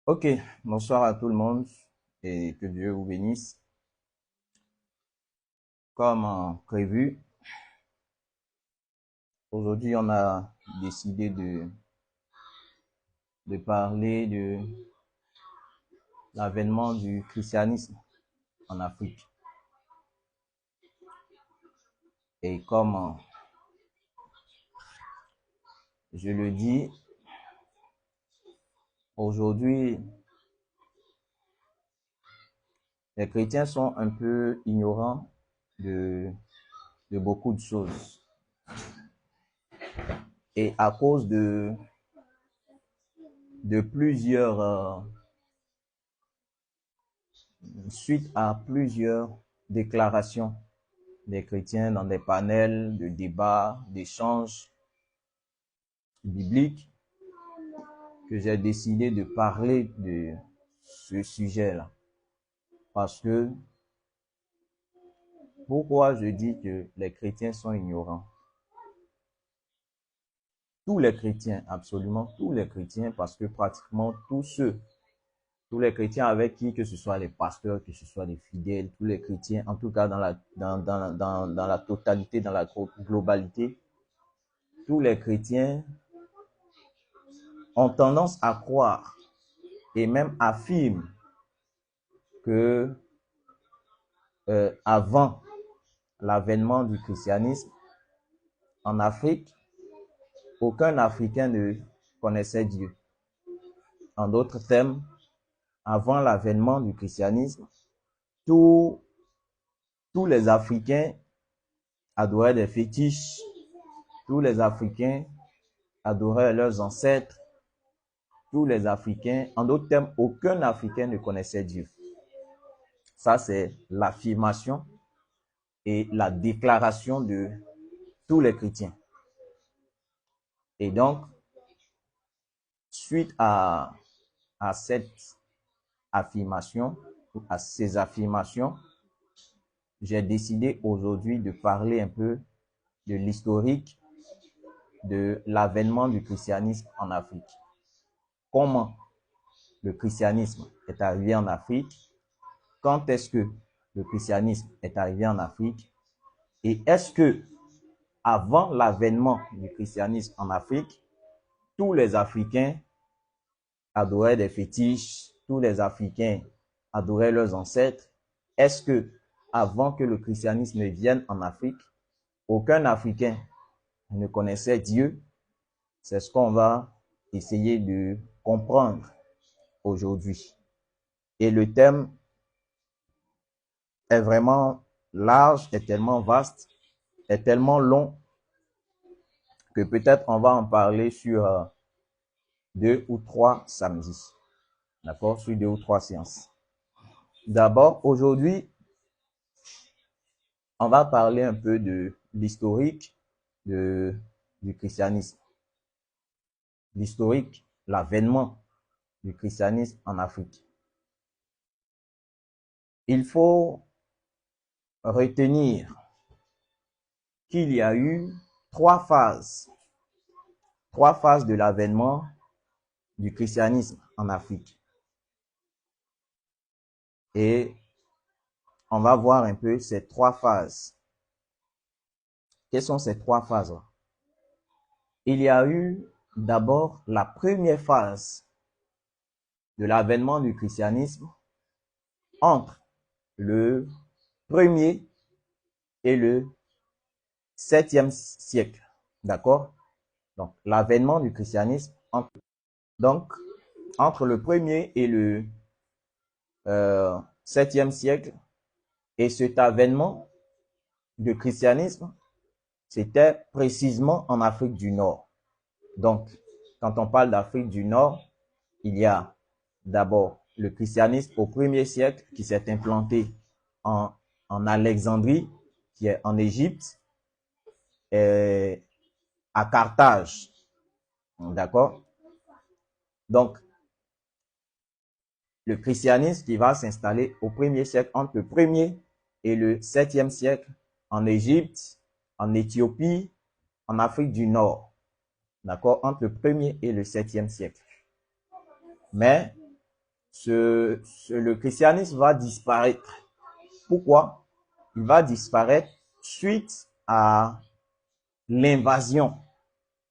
Ok, bonsoir à tout le monde et que Dieu vous bénisse. Comme prévu, aujourd'hui on a décidé de parler de l'avènement du christianisme en Afrique. Et comme je le dis, aujourd'hui les chrétiens sont un peu ignorants de, de beaucoup de choses. Et à cause de plusieurs, suite à plusieurs déclarations des chrétiens dans des panels de débats, d'échanges bibliques, que j'ai décidé de parler de ce sujet-là. Parce que, pourquoi je dis que les chrétiens sont ignorants? Tous les chrétiens, absolument tous les chrétiens, parce que pratiquement tous les chrétiens avec qui, que ce soit les pasteurs, que ce soit les fidèles, tous les chrétiens, en tout cas dans la totalité, dans la globalité, tous les chrétiens ont tendance à croire et même affirment que avant l'avènement du christianisme en Afrique, aucun Africain ne connaissait Dieu. En d'autres termes, avant l'avènement du christianisme, tous les Africains adoraient des fétiches, tous les Africains adoraient leurs ancêtres, tous les Africains, en d'autres termes, aucun Africain ne connaissait Dieu. Ça, c'est l'affirmation et la déclaration de tous les chrétiens. Et donc, suite à cette affirmation, à ces affirmations, j'ai décidé aujourd'hui de parler un peu de l'historique de l'avènement du christianisme en Afrique. Comment le christianisme est arrivé en Afrique? Quand est-ce que le christianisme est arrivé en Afrique? Et est-ce que, avant l'avènement du christianisme en Afrique, tous les Africains adoraient des fétiches, tous les Africains adoraient leurs ancêtres? Est-ce que, avant que le christianisme vienne en Afrique, aucun Africain ne connaissait Dieu? C'est ce qu'on va essayer de comprendre aujourd'hui. Et le thème est vraiment large, est tellement vaste, est tellement long que peut-être on va en parler sur 2 ou 3 samedis. D'accord? Sur 2 ou 3 séances. D'abord, aujourd'hui, on va parler un peu de l'historique du christianisme. L'historique, l'avènement du christianisme en Afrique. Il faut retenir qu'il y a eu 3 phases de l'avènement du christianisme en Afrique. Et on va voir un peu ces 3 phases. Quelles sont ces 3 phases-là? Il y a eu d'abord la première phase de l'avènement du christianisme entre le 1er et le 7e siècle. D'accord? Donc, l'avènement du christianisme entre le 1er et le 7e siècle. Et cet avènement du christianisme, c'était précisément en Afrique du Nord. Donc, quand on parle d'Afrique du Nord, il y a d'abord le christianisme au 1er siècle qui s'est implanté en Alexandrie, qui est en Égypte, et à Carthage. D'accord? Donc, le christianisme qui va s'installer au 1er siècle, entre le 1er et le 7e siècle, en Égypte, en Éthiopie, en Afrique du Nord. D'accord? Entre le 1er et le 7e siècle. Mais le christianisme va disparaître. Pourquoi? Il va disparaître suite à l'invasion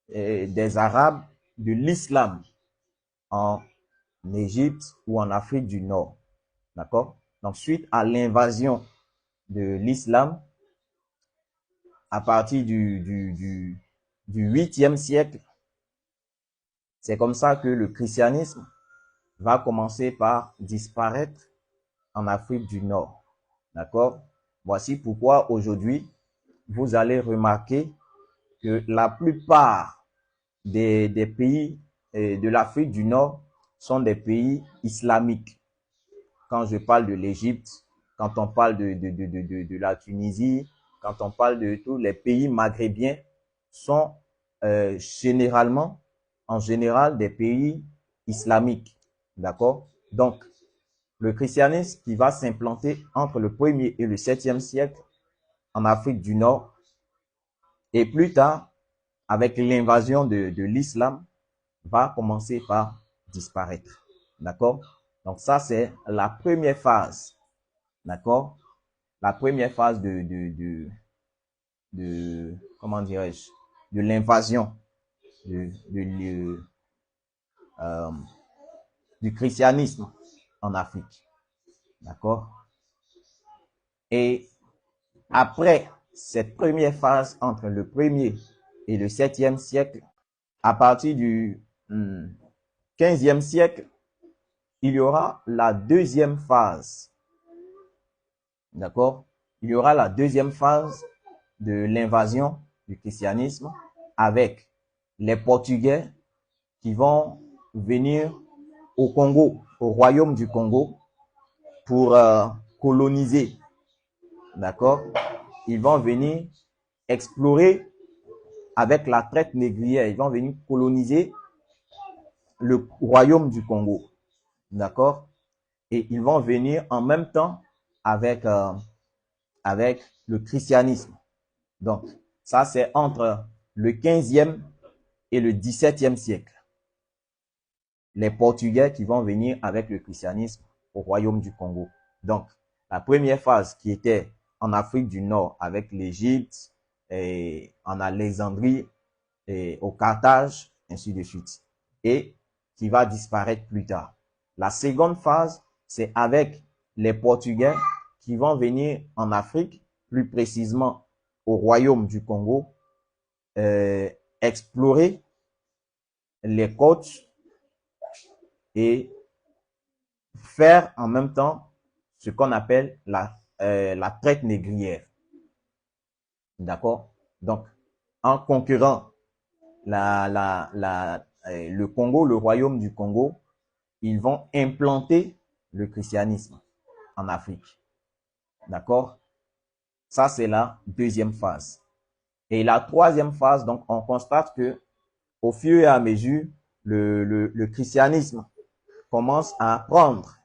des Arabes de l'islam en Égypte ou en Afrique du Nord. D'accord? Donc, suite à l'invasion de l'islam, à partir du 8e siècle, c'est comme ça que le christianisme va commencer par disparaître en Afrique du Nord. D'accord? Voici pourquoi aujourd'hui, vous allez remarquer que la plupart des pays de l'Afrique du Nord sont des pays islamiques. Quand je parle de l'Égypte, quand on parle de la Tunisie, quand on parle de tous les pays maghrébiens, sont généralement, en général, des pays islamiques. D'accord? Donc, le christianisme qui va s'implanter entre le 1er et le 7e siècle en Afrique du Nord, et plus tard, avec l'invasion de l'islam, va commencer par disparaître. D'accord? Donc ça, c'est la première phase. D'accord? La première phase comment dirais-je, de l'invasion euh, du christianisme en Afrique. D'accord? Et après cette première phase entre le 1er et le 7e siècle, à partir du 15e siècle, il y aura la deuxième phase. D'accord? Il y aura la deuxième phase de l'invasion du christianisme avec les Portugais qui vont venir au Congo, au royaume du Congo, pour coloniser. D'accord? Ils vont venir explorer avec la traite négrière. Ils vont venir coloniser le royaume du Congo. D'accord? Et ils vont venir en même temps avec le christianisme. Donc, ça, c'est entre le 15e et le 17e siècle. Les Portugais qui vont venir avec le christianisme au royaume du Congo. Donc, la première phase qui était en Afrique du Nord avec l'Égypte, et en Alexandrie, et au Carthage, ainsi de suite. Et qui va disparaître plus tard. La seconde phase, c'est avec les Portugais qui vont venir en Afrique, plus précisément au royaume du Congo, explorer les côtes et faire en même temps ce qu'on appelle la traite négrière. D'accord? Donc, en concurrent le Congo, le royaume du Congo, ils vont implanter le christianisme en Afrique. D'accord? Ça, c'est la deuxième phase. Et la troisième phase, donc, on constate que au fur et à mesure, le christianisme commence à prendre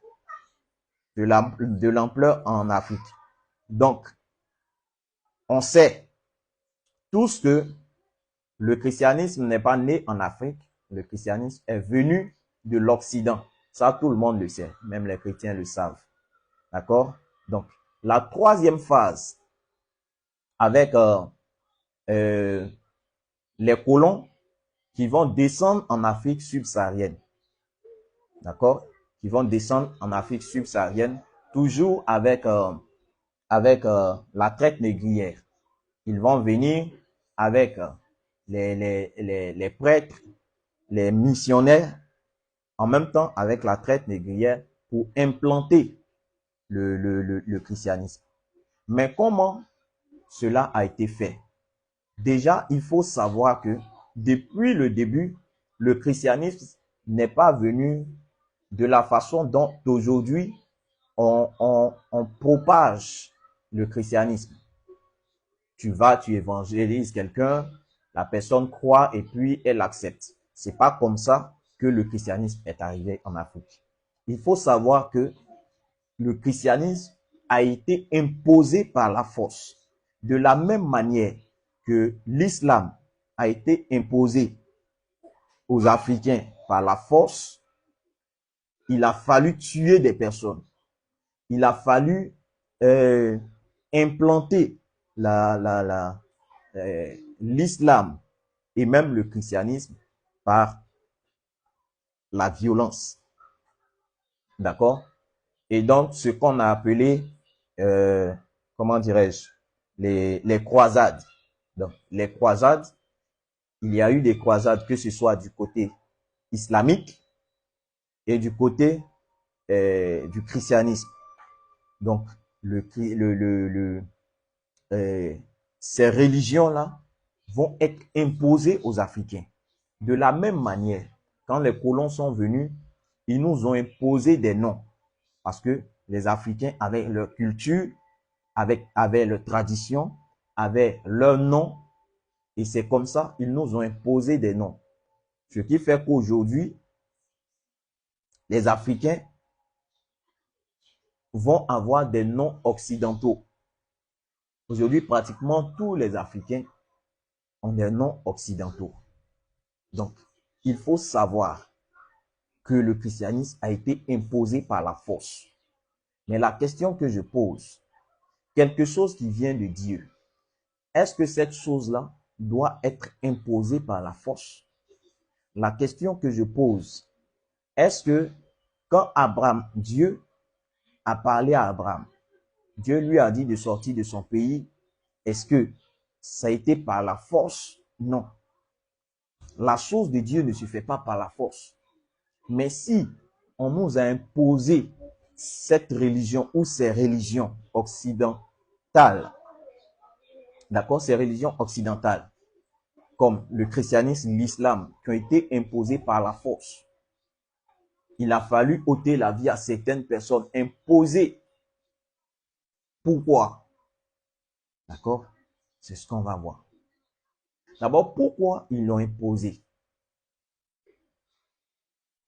de l'ampleur en Afrique. Donc, on sait tous que le christianisme n'est pas né en Afrique, le christianisme est venu de l'Occident. Ça, tout le monde le sait, même les chrétiens le savent. D'accord? Donc, la troisième phase, avec les colons qui vont descendre en Afrique subsaharienne. D'accord? Qui vont descendre en Afrique subsaharienne, toujours avec la traite négrière. Ils vont venir avec les prêtres, les missionnaires, en même temps avec la traite négrière pour implanter le christianisme. Mais comment cela a été fait? Déjà, il faut savoir que depuis le début, le christianisme n'est pas venu de la façon dont aujourd'hui on propage le christianisme. Tu évangélises quelqu'un, la personne croit et puis elle accepte. C'est pas comme ça que le christianisme est arrivé en Afrique. Il faut savoir que le christianisme a été imposé par la force. De la même manière que l'islam a été imposé aux Africains par la force, il a fallu tuer des personnes. Il a fallu implanter l'islam et même le christianisme par la violence. D'accord? Et donc, ce qu'on a appelé, comment dirais-je, les croisades. Donc, les croisades, il y a eu des croisades, que ce soit du côté islamique et du côté du christianisme. Donc, ces religions-là vont être imposées aux Africains. De la même manière, quand les colons sont venus, ils nous ont imposé des noms. Parce que les Africains avaient leur culture, avaient leur tradition, avaient leur nom. Et c'est comme ça, ils nous ont imposé des noms. Ce qui fait qu'aujourd'hui, les Africains vont avoir des noms occidentaux. Aujourd'hui, pratiquement tous les Africains ont des noms occidentaux. Donc, il faut savoir que le christianisme a été imposé par la force. Mais la question que je pose, quelque chose qui vient de Dieu, est-ce que cette chose-là doit être imposée par la force? La question que je pose, est-ce que quand Dieu a parlé à Abraham, Dieu lui a dit de sortir de son pays, est-ce que ça a été par la force? Non. La chose de Dieu ne se fait pas par la force. Mais si on nous a imposé cette religion ou ces religions occidentales, d'accord, ces religions occidentales, comme le christianisme, l'islam, qui ont été imposées par la force, il a fallu ôter la vie à certaines personnes, imposer. Pourquoi? D'accord? C'est ce qu'on va voir. D'abord, pourquoi ils l'ont imposé?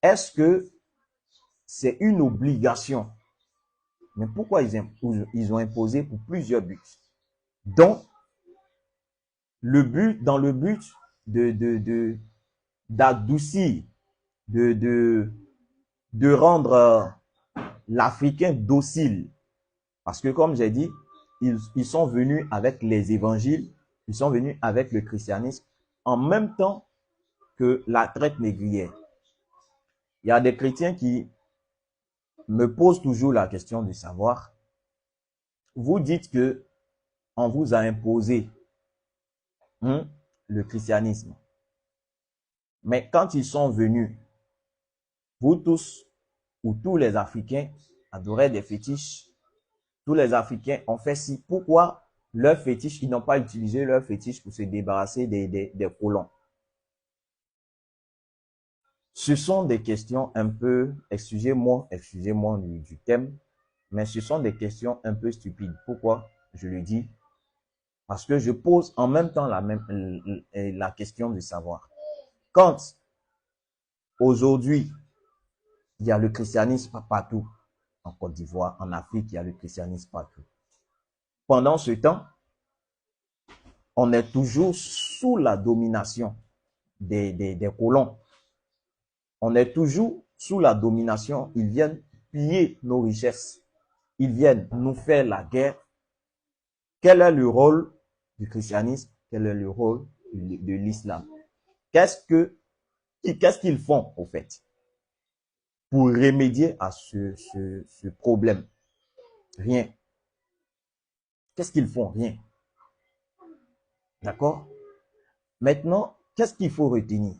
Est-ce que c'est une obligation? Mais pourquoi ils ont imposé pour plusieurs buts? Donc, dans le but d'adoucir, de rendre l'Africain docile. Parce que comme j'ai dit, ils sont venus avec les évangiles, ils sont venus avec le christianisme en même temps que la traite négrière. Il y a des chrétiens qui me posent toujours la question de savoir, vous dites que on vous a imposé le christianisme. Mais quand ils sont venus, vous tous ou tous les Africains adoraient des fétiches. Tous les Africains ont fait ci. Pourquoi leurs fétiches, ils n'ont pas utilisé leurs fétiches pour se débarrasser des colons? Ce sont des questions un peu, excusez-moi du thème, mais ce sont des questions un peu stupides. Pourquoi je le dis? Parce que je pose en même temps la question de savoir. Quand aujourd'hui, il y a le christianisme partout, en Côte d'Ivoire, en Afrique, il y a le christianisme partout. Pendant ce temps, on est toujours sous la domination des colons. On est toujours sous la domination. Ils viennent piller nos richesses. Ils viennent nous faire la guerre. Quel est le rôle du christianisme? Quel est le rôle de l'islam? Qu'est-ce qu'ils font, au fait, pour remédier à ce problème? Rien. Qu'est-ce qu'ils font? Rien. D'accord? Maintenant, qu'est-ce qu'il faut retenir?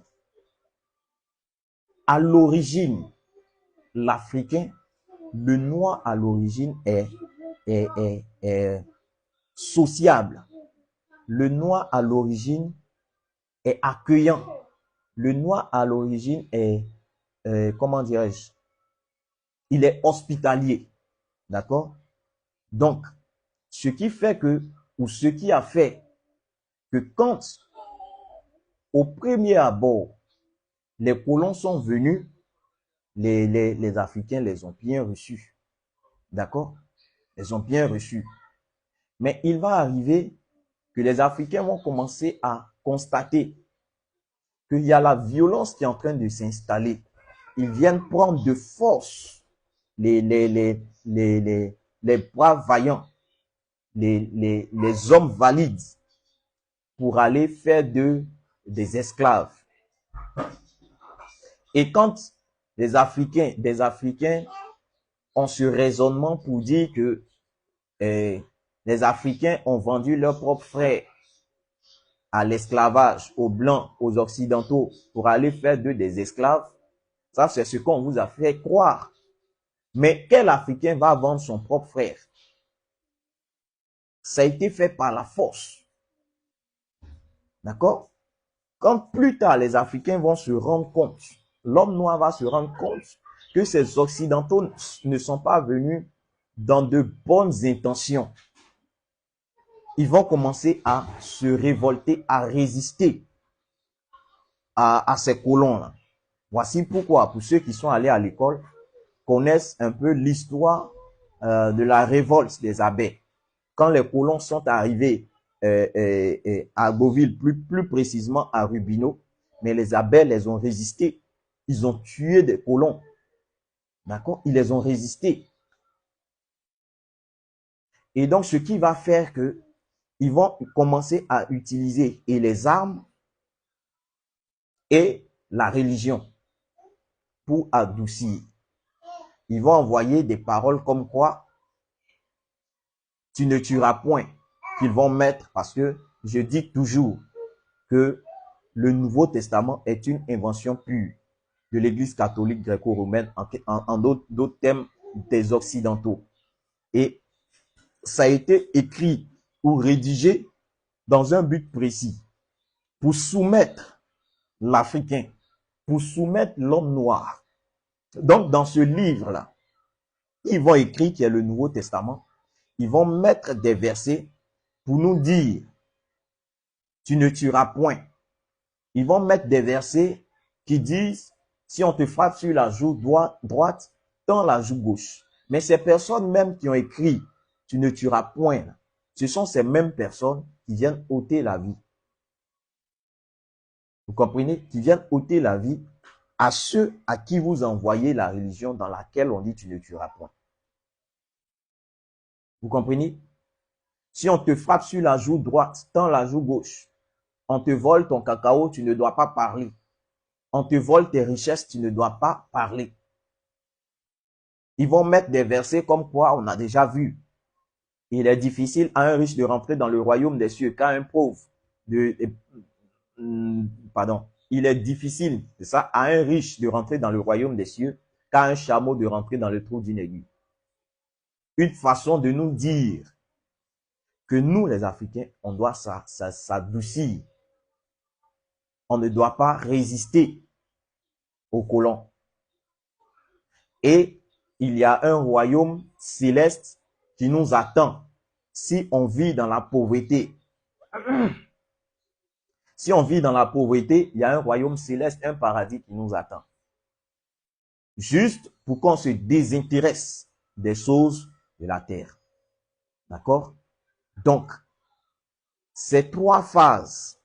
À l'origine, l'Africain, le noir à l'origine est sociable. Le noir à l'origine est accueillant. Le noir à l'origine est, comment dirais-je, il est hospitalier. D'accord? Donc, ce qui fait que, ou ce qui a fait que quand, au premier abord, les colons sont venus, les Africains les ont bien reçus. D'accord? Les ont bien reçus. Mais il va arriver que les Africains vont commencer à constater qu'il y a la violence qui est en train de s'installer. ils viennent prendre de force les braves vaillants, les hommes valides pour aller faire des esclaves. Et quand des Africains ont ce raisonnement pour dire que les Africains ont vendu leurs propres frères à l'esclavage, aux Blancs, aux Occidentaux, pour aller faire d'eux des esclaves, ça c'est ce qu'on vous a fait croire. Mais quel Africain va vendre son propre frère? Ça a été fait par la force. D'accord? Quand plus tard les Africains vont se rendre compte, l'homme noir va se rendre compte que ces Occidentaux ne sont pas venus dans de bonnes intentions. Ils vont commencer à se révolter, à résister à ces colons-là. Voici pourquoi, pour ceux qui sont allés à l'école, connaissent un peu l'histoire de la révolte des abbés. Quand les colons sont arrivés à Beauville, plus précisément à Rubino, mais les abbés les ont résistés. Ils ont tué des colons. D'accord? Ils les ont résistés. Et donc, ce qui va faire que ils vont commencer à utiliser et les armes et la religion pour adoucir. Ils vont envoyer des paroles comme quoi tu ne tueras point, qu'ils vont mettre, parce que je dis toujours que le Nouveau Testament est une invention pure de l'Église catholique gréco-romaine, en d'autres thèmes des Occidentaux. Et ça a été écrit ou rédigé dans un but précis, pour soumettre l'Africain, pour soumettre l'homme noir. Donc, dans ce livre-là, ils vont écrire qui est le Nouveau Testament, ils vont mettre des versets pour nous dire tu ne tueras point. Ils vont mettre des versets qui disent si on te frappe sur la joue droite, tends la joue gauche. Mais ces personnes même qui ont écrit tu ne tueras point, ce sont ces mêmes personnes qui viennent ôter la vie. Vous comprenez? Qui viennent ôter la vie à ceux à qui vous envoyez la religion dans laquelle on dit tu ne tueras point. Vous comprenez? Si on te frappe sur la joue droite, tends la joue gauche. On te vole ton cacao, tu ne dois pas parler. On te vole tes richesses, tu ne dois pas parler. Ils vont mettre des versets comme quoi on a déjà vu. Il est difficile à un riche de rentrer dans le royaume des cieux qu'à un pauvre. Il est difficile, c'est ça, à un riche de rentrer dans le royaume des cieux qu'à un chameau de rentrer dans le trou d'une aiguille. Une façon de nous dire que nous, les Africains, on doit s'adoucir. On ne doit pas résister aux colons. Et il y a un royaume céleste qui nous attend si on vit dans la pauvreté. Si on vit dans la pauvreté, il y a un royaume céleste, un paradis qui nous attend. Juste pour qu'on se désintéresse des choses de la terre. D'accord? Donc, ces trois phases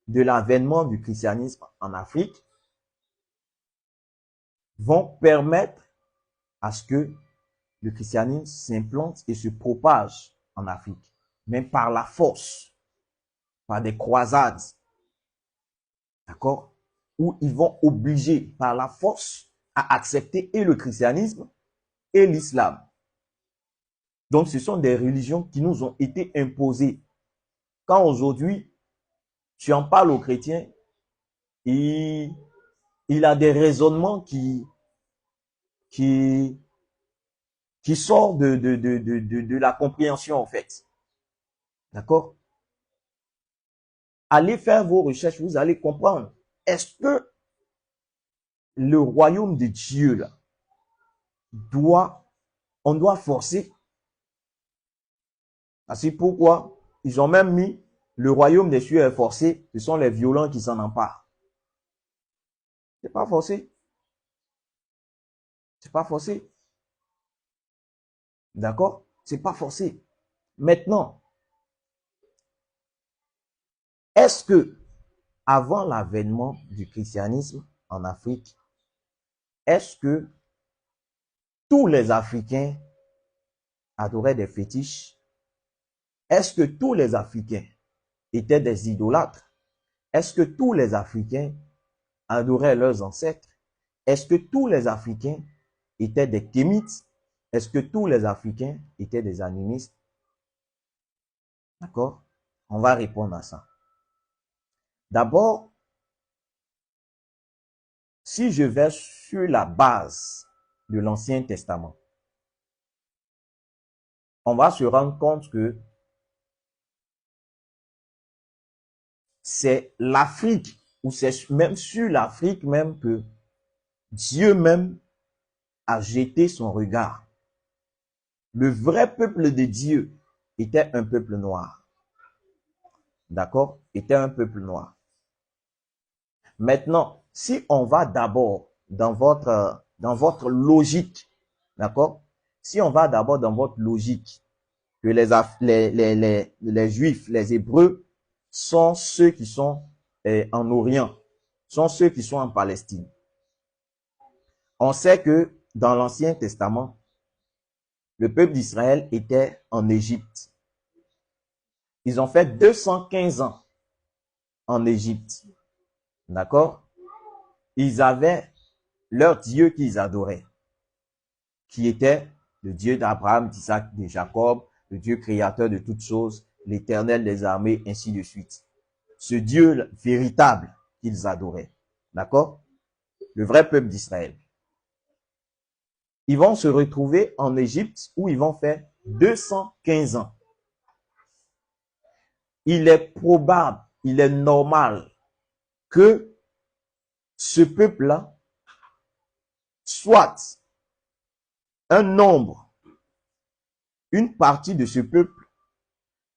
de l'avènement du christianisme en Afrique vont permettre à ce que le christianisme s'implante et se propage en Afrique, même par la force, par des croisades, d'accord, où ils vont obliger par la force à accepter et le christianisme et l'islam. Donc, ce sont des religions qui nous ont été imposées. Quand aujourd'hui, tu en parles aux chrétiens, il a des raisonnements qui sortent de la compréhension, en fait. D'accord? Allez faire vos recherches, vous allez comprendre. Est-ce que le royaume de Dieu, là, on doit forcer? C'est pourquoi ils ont même mis le royaume des cieux est forcé, ce sont les violents qui s'en emparent. C'est pas forcé. C'est pas forcé. D'accord? C'est pas forcé. Maintenant, est-ce que avant l'avènement du christianisme en Afrique, est-ce que tous les Africains adoraient des fétiches? Est-ce que tous les Africains étaient des idolâtres? Est-ce que tous les Africains adoraient leurs ancêtres? Est-ce que tous les Africains étaient des kémites? Est-ce que tous les Africains étaient des animistes? D'accord? On va répondre à ça. D'abord, si je vais sur la base de l'Ancien Testament, on va se rendre compte que c'est l'Afrique, ou c'est même sur l'Afrique même que Dieu même a jeté son regard. Le vrai peuple de Dieu était un peuple noir. D'accord? Était un peuple noir. Maintenant, si on va d'abord dans votre logique, d'accord? Si on va d'abord dans votre logique, que les Juifs, les Hébreux, sont ceux qui sont en Orient, sont ceux qui sont en Palestine. On sait que dans l'Ancien Testament, le peuple d'Israël était en Égypte. Ils ont fait 215 ans en Égypte. D'accord? Ils avaient leur Dieu qu'ils adoraient, qui était le Dieu d'Abraham, d'Isaac, de Jacob, le Dieu créateur de toutes choses, l'Éternel des armées, ainsi de suite. Ce Dieu véritable qu'ils adoraient. D'accord? Le vrai peuple d'Israël. Ils vont se retrouver en Égypte où ils vont faire 215 ans. Il est probable, il est normal que ce peuple-là soit un nombre, une partie de ce peuple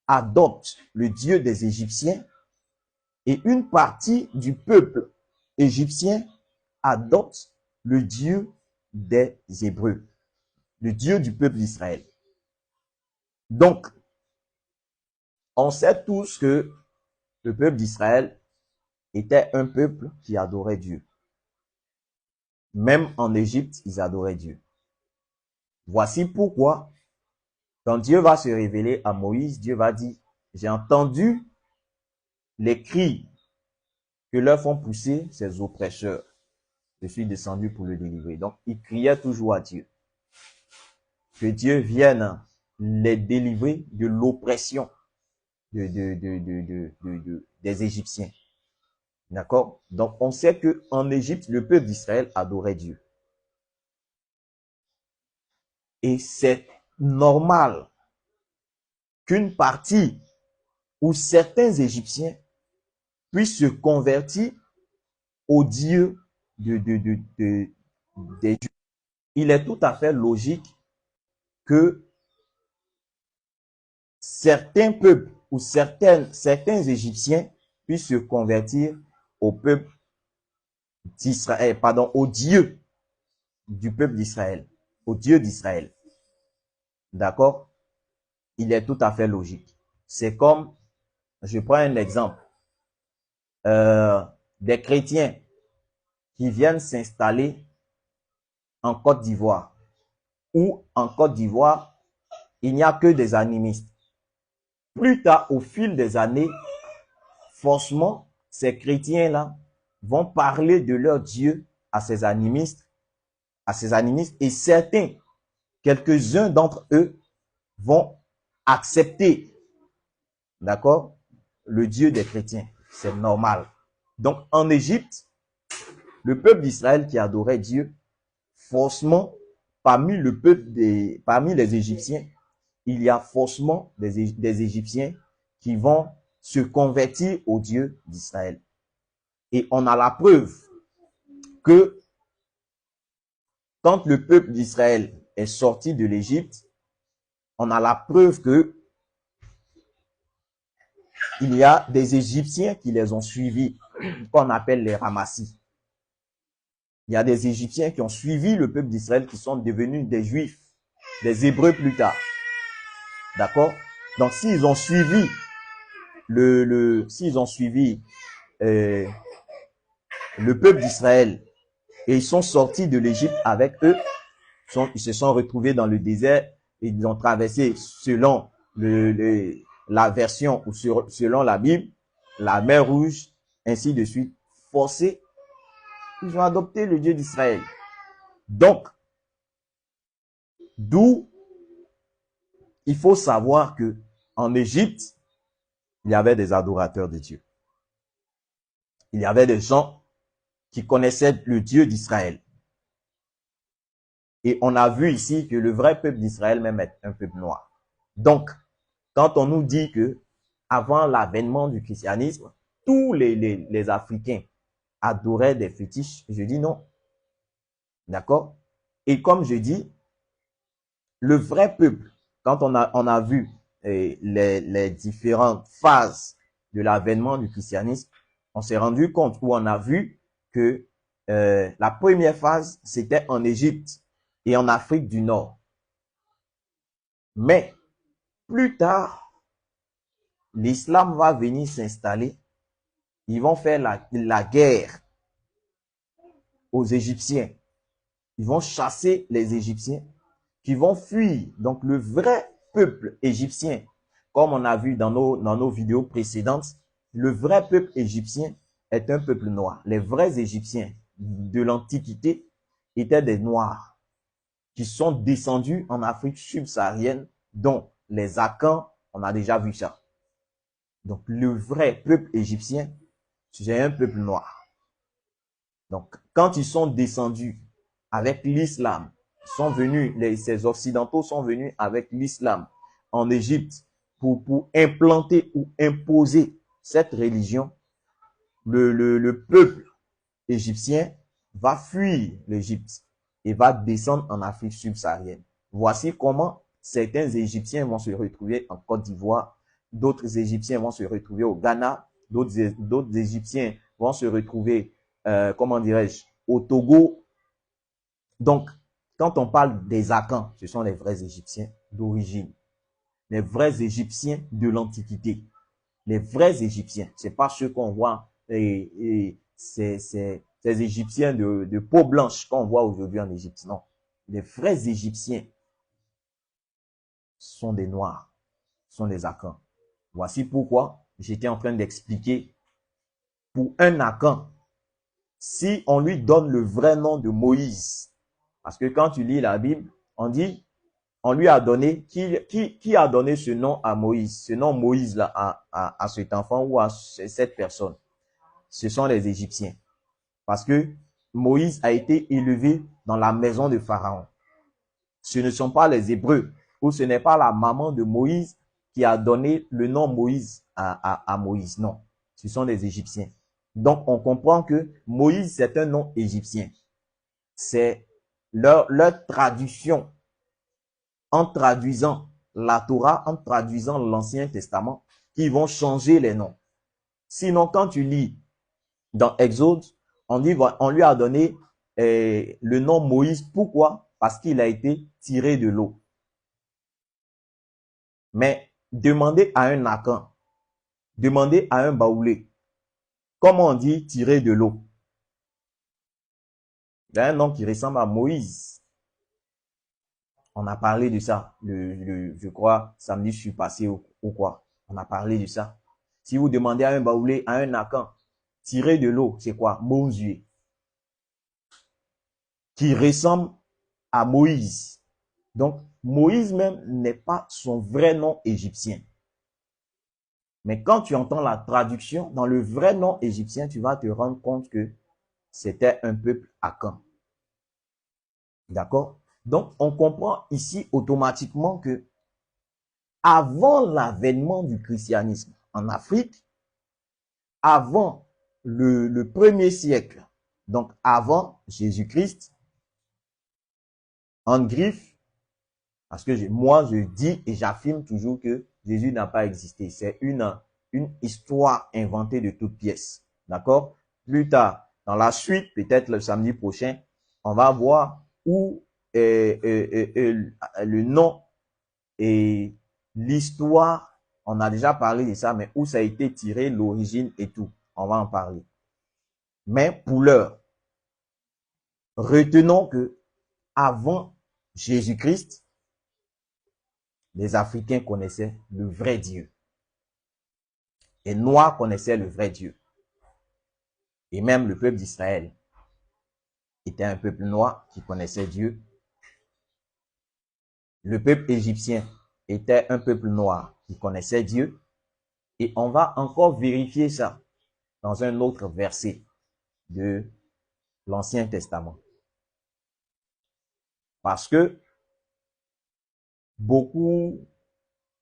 adopte le Dieu des Égyptiens et une partie du peuple égyptien adopte le Dieu des Hébreux, le Dieu du peuple d'Israël. Donc, on sait tous que le peuple d'Israël était un peuple qui adorait Dieu. Même en Égypte, ils adoraient Dieu. Voici pourquoi, quand Dieu va se révéler à Moïse, Dieu va dire, j'ai entendu les cris que leur font pousser ces oppresseurs. Je suis descendu pour le délivrer. Donc, ils criaient toujours à Dieu. Que Dieu vienne les délivrer de l'oppression des Égyptiens. D'accord? Donc, on sait que en Égypte, le peuple d'Israël adorait Dieu. Et c'est normal qu'une partie ou certains Égyptiens puissent se convertir au Dieu des Juifs. Il est tout à fait logique que certains peuples ou certains Égyptiens puissent se convertir au peuple d'Israël, pardon, au Dieu du peuple d'Israël, au Dieu d'Israël. D'accord? Il est tout à fait logique. C'est comme, je prends un exemple, des chrétiens qui viennent s'installer en Côte d'Ivoire, où en Côte d'Ivoire, il n'y a que des animistes. Plus tard, au fil des années, forcément, ces chrétiens-là vont parler de leur Dieu à ces animistes, et certains, quelques-uns d'entre eux, vont accepter, d'accord, le Dieu des chrétiens. C'est normal. Donc, en Égypte, le peuple d'Israël qui adorait Dieu, forcément, parmi les Égyptiens, il y a forcément des Égyptiens qui vont se convertir au Dieu d'Israël. Et on a la preuve que quand le peuple d'Israël est sorti de l'Égypte, on a la preuve que il y a des Égyptiens qui les ont suivis, qu'on appelle les Ramassis. Il y a des Égyptiens qui ont suivi le peuple d'Israël, qui sont devenus des Juifs, des Hébreux plus tard. D'accord? Donc, s'ils ont suivi le peuple d'Israël Et ils sont sortis de l'Égypte avec eux. Ils se sont retrouvés dans le désert. Et ils ont traversé, selon la version ou selon la Bible, la mer Rouge, ainsi de suite. Forcés, ils ont adopté le Dieu d'Israël. Donc, d'où il faut savoir que en Égypte, il y avait des adorateurs de Dieu. Il y avait des gens qui connaissaient le Dieu d'Israël. Et on a vu ici que le vrai peuple d'Israël même est un peuple noir. Donc, quand on nous dit que avant l'avènement du christianisme, tous les Africains adoraient des fétiches, je dis non. D'accord? Et comme je dis, le vrai peuple, quand on a vu les différentes phases de l'avènement du christianisme, on s'est rendu compte ou on a vu que la première phase, c'était en Égypte et en Afrique du Nord. Mais plus tard, l'islam va venir s'installer. Ils vont faire la guerre aux Égyptiens. Ils vont chasser les Égyptiens qui vont fuir. Donc le vrai peuple égyptien, comme on a vu dans nos vidéos précédentes, le vrai peuple égyptien est un peuple noir. Les vrais Égyptiens de l'Antiquité étaient des Noirs qui sont descendus en Afrique subsaharienne, dont les Akans, on a déjà vu ça. Donc le vrai peuple égyptien, c'est un peuple noir. Donc quand ils sont descendus avec l'islam, sont venus, ces occidentaux sont venus avec l'islam en Égypte pour implanter ou imposer cette religion, le peuple égyptien va fuir l'Égypte et va descendre en Afrique subsaharienne. Voici comment certains Égyptiens vont se retrouver en Côte d'Ivoire, d'autres Égyptiens vont se retrouver au Ghana, d'autres Égyptiens vont se retrouver, comment dirais-je, au Togo. Donc, quand on parle des Akans, ce sont les vrais Égyptiens d'origine, les vrais Égyptiens de l'Antiquité, les vrais Égyptiens. C'est pas ceux qu'on voit, ces Égyptiens de peau blanche qu'on voit aujourd'hui en Égypte. Non, les vrais Égyptiens sont des Noirs, sont des Akans. Voici pourquoi j'étais en train d'expliquer. Pour un Akan, si on lui donne le vrai nom de Moïse, parce que quand tu lis la Bible, on dit, on lui a donné, qui a donné ce nom à Moïse, ce nom Moïse là à cet enfant ou à cette personne? Ce sont les Égyptiens. Parce que Moïse a été élevé dans la maison de Pharaon. Ce ne sont pas les Hébreux, ou ce n'est pas la maman de Moïse qui a donné le nom Moïse à Moïse. Non, ce sont les Égyptiens. Donc, on comprend que Moïse, c'est un nom égyptien. C'est leur traduction en traduisant la Torah, en traduisant l'Ancien Testament, qui vont changer les noms. Sinon, quand tu lis dans Exode, on lui a donné le nom Moïse. Pourquoi? Parce qu'il a été tiré de l'eau. Mais demandez à un Akan, demandez à un Baoulé, comment on dit tiré de l'eau? Il y a un nom qui ressemble à Moïse. On a parlé de ça, je crois, samedi, je suis passé ou quoi. On a parlé de ça. Si vous demandez à un Baoulé, à un Akan, tiré de l'eau, c'est quoi? Mozué. Qui ressemble à Moïse. Donc, Moïse même n'est pas son vrai nom égyptien. Mais quand tu entends la traduction, dans le vrai nom égyptien, tu vas te rendre compte que c'était un peuple Akan. D'accord? Donc, on comprend ici automatiquement que avant l'avènement du christianisme en Afrique, avant le premier siècle, donc avant Jésus-Christ, en griffe, parce que moi je dis et j'affirme toujours que Jésus n'a pas existé. C'est une histoire inventée de toutes pièces. D'accord? Plus tard, dans la suite, peut-être le samedi prochain, on va voir où le nom et l'histoire, on a déjà parlé de ça, mais où ça a été tiré, l'origine et tout. On va en parler. Mais pour l'heure, Retenons que avant Jésus-Christ, les Africains connaissaient le vrai Dieu. Les Noirs connaissaient le vrai Dieu. Et même le peuple d'Israël était un peuple noir qui connaissait Dieu. Le peuple égyptien était un peuple noir qui connaissait Dieu. Et on va encore vérifier ça dans un autre verset de l'Ancien Testament. Parce que beaucoup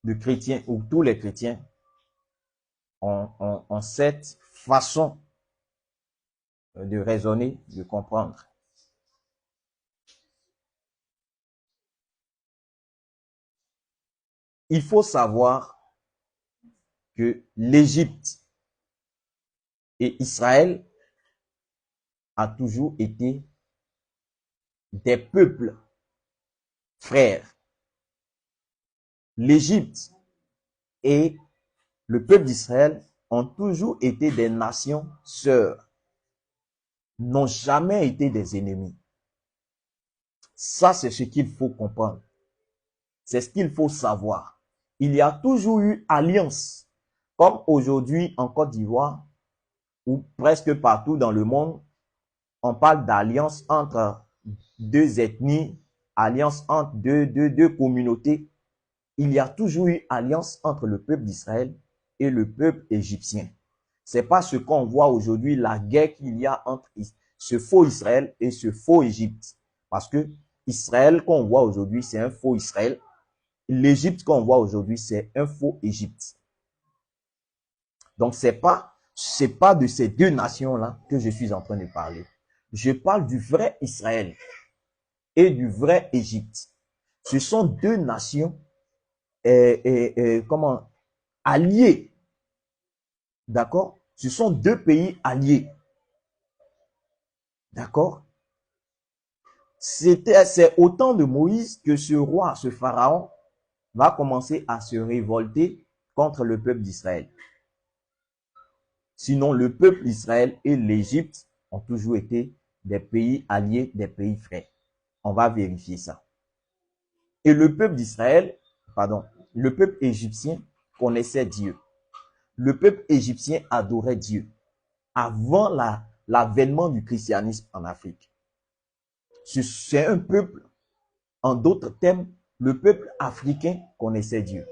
de chrétiens, ou tous les chrétiens, ont cette façon de raisonner, de comprendre. Il faut savoir que l'Égypte et Israël a toujours été des peuples frères. L'Égypte et le peuple d'Israël ont toujours été des nations sœurs, n'ont jamais été des ennemis. Ça, c'est ce qu'il faut comprendre. C'est ce qu'il faut savoir. Il y a toujours eu alliance. Comme aujourd'hui en Côte d'Ivoire, ou presque partout dans le monde, on parle d'alliance entre deux ethnies, alliance entre deux communautés. Il y a toujours eu alliance entre le peuple d'Israël et le peuple égyptien. C'est pas ce qu'on voit aujourd'hui, la guerre qu'il y a entre ce faux Israël et ce faux Égypte. Parce que Israël qu'on voit aujourd'hui, c'est un faux Israël. L'Égypte qu'on voit aujourd'hui, c'est un faux Égypte. Donc, c'est pas de ces deux nations-là que je suis en train de parler. Je parle du vrai Israël et du vrai Égypte. Ce sont deux nations alliés. D'accord? Ce sont deux pays alliés. D'accord? C'est au temps de Moïse que ce roi, ce pharaon, va commencer à se révolter contre le peuple d'Israël. Sinon, le peuple d'Israël et l'Égypte ont toujours été des pays alliés, des pays frères. On va vérifier ça. Et le peuple d'Israël, le peuple égyptien connaissait Dieu. Le peuple égyptien adorait Dieu avant l'avènement du christianisme en Afrique. C'est un peuple, en d'autres termes, le peuple africain connaissait Dieu.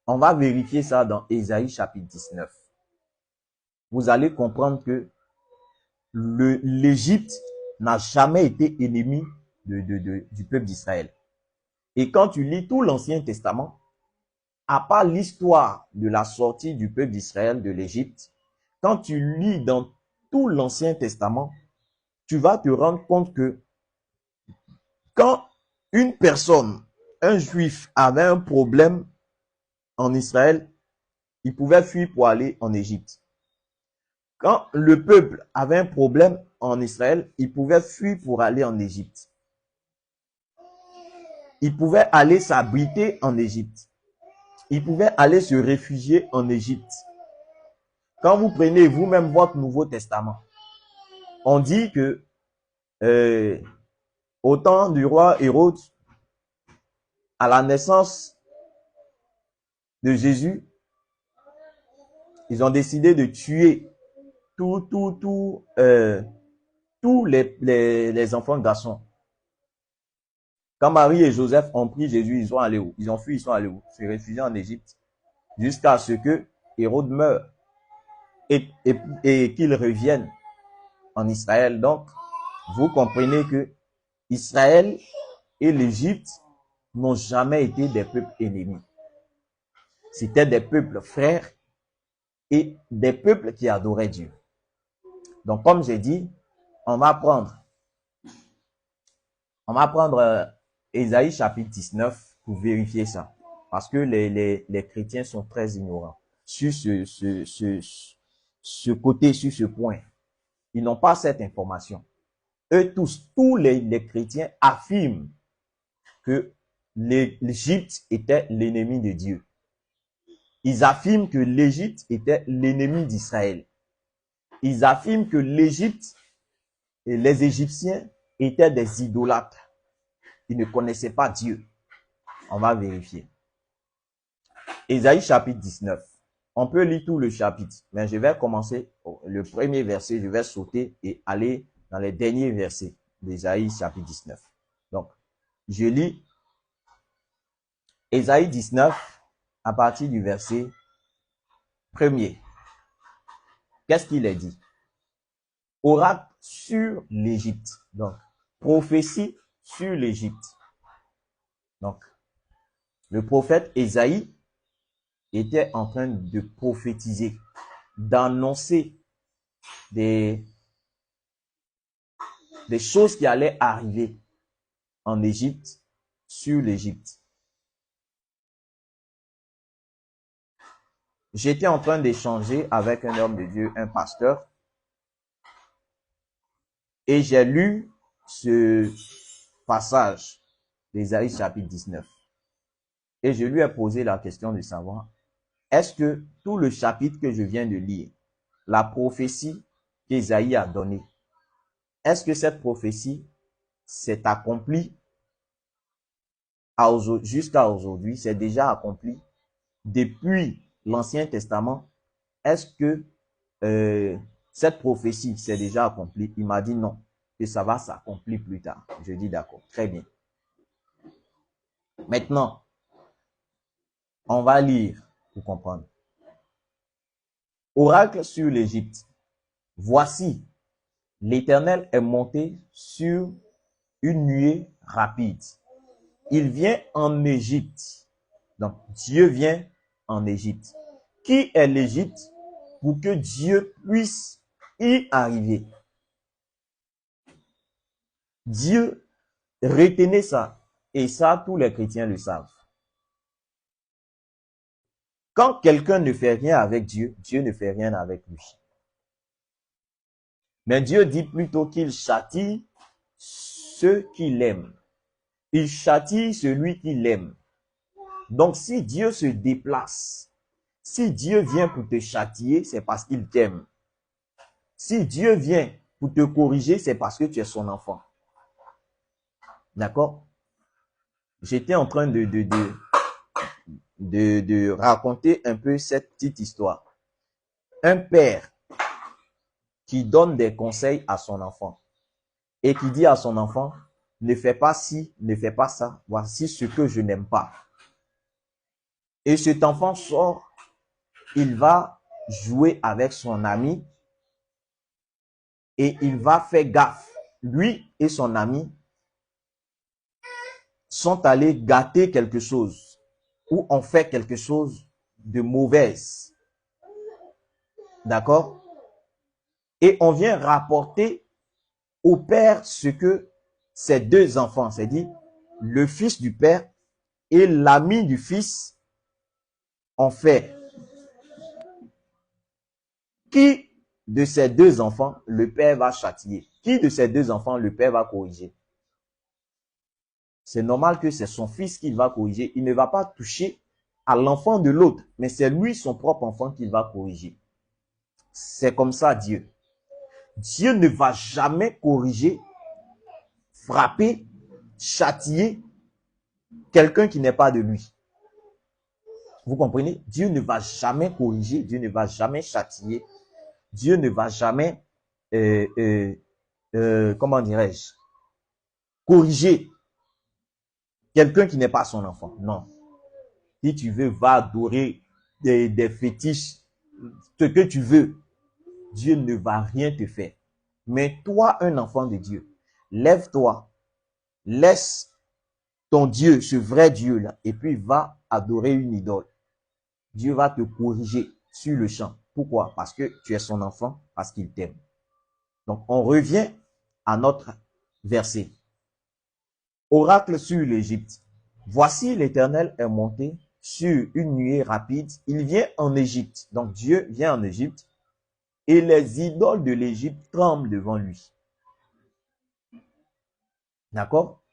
On va vérifier ça dans Ésaïe chapitre 19. Vous allez comprendre que l'Égypte n'a jamais été ennemi du peuple d'Israël. Et quand tu lis tout l'Ancien Testament, à part l'histoire de la sortie du peuple d'Israël de l'Égypte, quand tu lis dans tout l'Ancien Testament, tu vas te rendre compte que quand une personne, un juif, avait un problème en Israël, il pouvait fuir pour aller en Égypte. Quand le peuple avait un problème en Israël, il pouvait fuir pour aller en Égypte. Il pouvait aller s'abriter en Égypte. Il pouvait aller se réfugier en Égypte. Quand vous prenez vous-même votre Nouveau Testament, on dit que au temps du roi Hérode, à la naissance de Jésus, ils ont décidé de tuer tous les enfants garçons. Quand Marie et Joseph ont pris Jésus, ils sont allés où? Ils ont fui, ils sont allés où? Se réfugier en Égypte. Jusqu'à ce que Hérode meure et qu'il revienne en Israël. Donc, vous comprenez que Israël et l'Égypte n'ont jamais été des peuples ennemis. C'était des peuples frères et des peuples qui adoraient Dieu. Donc, comme j'ai dit, on va prendre Ésaïe chapitre 19 pour vérifier ça. Parce que les chrétiens sont très ignorants sur ce côté, sur ce point. Ils n'ont pas cette information. Eux tous les chrétiens affirment que l'Égypte était l'ennemi de Dieu. Ils affirment que l'Égypte était l'ennemi d'Israël. Ils affirment que l'Égypte les Égyptiens étaient des idolâtres. Ils ne connaissaient pas Dieu. On va vérifier. Ésaïe chapitre 19. On peut lire tout le chapitre, mais je vais commencer le premier verset, je vais sauter et aller dans les derniers versets d'Ésaïe chapitre 19. Donc, je lis Ésaïe 19 à partir du verset 1er. Qu'est-ce qu'il est dit? Oracle sur l'Égypte. Donc, prophétie sur l'Égypte. Donc, le prophète Ésaïe était en train de prophétiser, d'annoncer des choses qui allaient arriver en Égypte, sur l'Égypte. J'étais en train d'échanger avec un homme de Dieu, un pasteur, et j'ai lu ce passage d'Ésaïe chapitre 19. Et je lui ai posé la question de savoir, est-ce que tout le chapitre que je viens de lire, la prophétie qu'Ésaïe a donnée, est-ce que cette prophétie s'est accomplie jusqu'à aujourd'hui, c'est déjà accompli depuis l'Ancien Testament? Est-ce que cette prophétie s'est déjà accomplie? Il m'a dit non, que ça va s'accomplir plus tard. Je dis d'accord, très bien. Maintenant, on va lire pour comprendre. Oracle sur l'Égypte. Voici, l'Éternel est monté sur une nuée rapide. Il vient en Égypte. Donc, Dieu vient en Égypte. Qui est l'Égypte pour que Dieu puisse y arriver? Dieu, retenez ça. Et ça, tous les chrétiens le savent. Quand quelqu'un ne fait rien avec Dieu, Dieu ne fait rien avec lui. Mais Dieu dit plutôt qu'il châtie ceux qu'il aime. Il châtie celui qu'il aime. Donc, si Dieu se déplace, si Dieu vient pour te châtier, c'est parce qu'il t'aime. Si Dieu vient pour te corriger, c'est parce que tu es son enfant. D'accord? J'étais en train de raconter un peu cette petite histoire. Un père qui donne des conseils à son enfant et qui dit à son enfant, ne fais pas ci, ne fais pas ça, voici ce que je n'aime pas. Et cet enfant sort, il va jouer avec son ami et il va faire gaffe. Lui et son ami sont allés gâter quelque chose ou ont fait quelque chose de mauvaise. D'accord? Et on vient rapporter au père ce que ces deux enfants, c'est-à-dire le fils du père et l'ami du fils, ont fait. Qui de ces deux enfants le père va châtier? Qui de ces deux enfants le père va corriger? C'est normal que c'est son fils qu'il va corriger. Il ne va pas toucher à l'enfant de l'autre, mais c'est lui, son propre enfant, qu'il va corriger. C'est comme ça Dieu. Dieu ne va jamais corriger, frapper, châtier quelqu'un qui n'est pas de lui. Vous comprenez? Dieu ne va jamais corriger, Dieu ne va jamais châtier, Dieu ne va jamais, comment dirais-je, corriger quelqu'un qui n'est pas son enfant. Non. Si tu veux, va adorer des fétiches, ce que tu veux. Dieu ne va rien te faire. Mais toi, un enfant de Dieu, lève-toi, laisse ton Dieu, ce vrai Dieu-là, et puis va adorer une idole. Dieu va te corriger sur le champ. Pourquoi? Parce que tu es son enfant, parce qu'il t'aime. Donc, on revient à notre verset. Oracle sur l'Égypte. Voici l'Éternel est monté sur une nuée rapide. Il vient en Égypte. Donc, Dieu vient en Égypte. Et les idoles de l'Égypte tremblent devant lui. D'accord?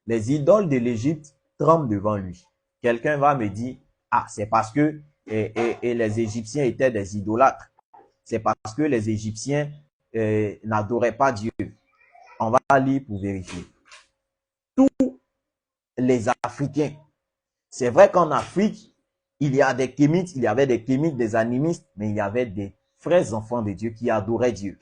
Les idoles de l'Égypte tremblent devant lui. Quelqu'un va me dire, ah, c'est parce que les Égyptiens étaient des idolâtres. C'est parce que les Égyptiens n'adoraient pas Dieu. On va lire pour vérifier. Tous les Africains, c'est vrai qu'en Afrique, il y a des kémites, il y avait des kémites, des animistes, mais il y avait des vrais enfants de Dieu qui adoraient Dieu.